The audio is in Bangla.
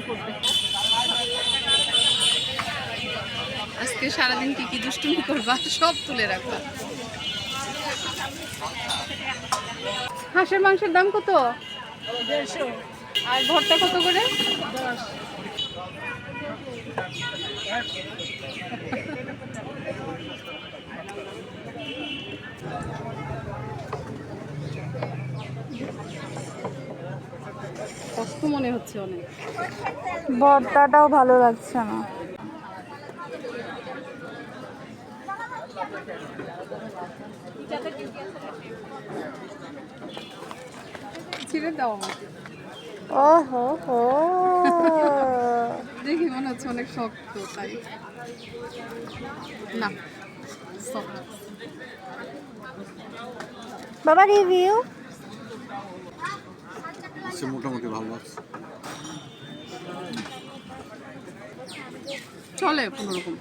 ঘুমিয়ে পড়বে। আজকে সারাদিন কি কি দুষ্টুমি করবা সব তুলে রাখবা। হাঁসের মাংসের দাম কত? 150। আর ভর্তা কত করে? 10। কষ্ট মনে হচ্ছে অনেক। ভর্তাটাও ভালো লাগছে না। ছিঁড়ে দাও আমাকে। ওহো হো দেখি মনে হচ্ছে অনেক শক্ত, তাই না সফট। বাবা রিভিউ মোটামুটি ভালো লাগছে। চলে কোনোরকম।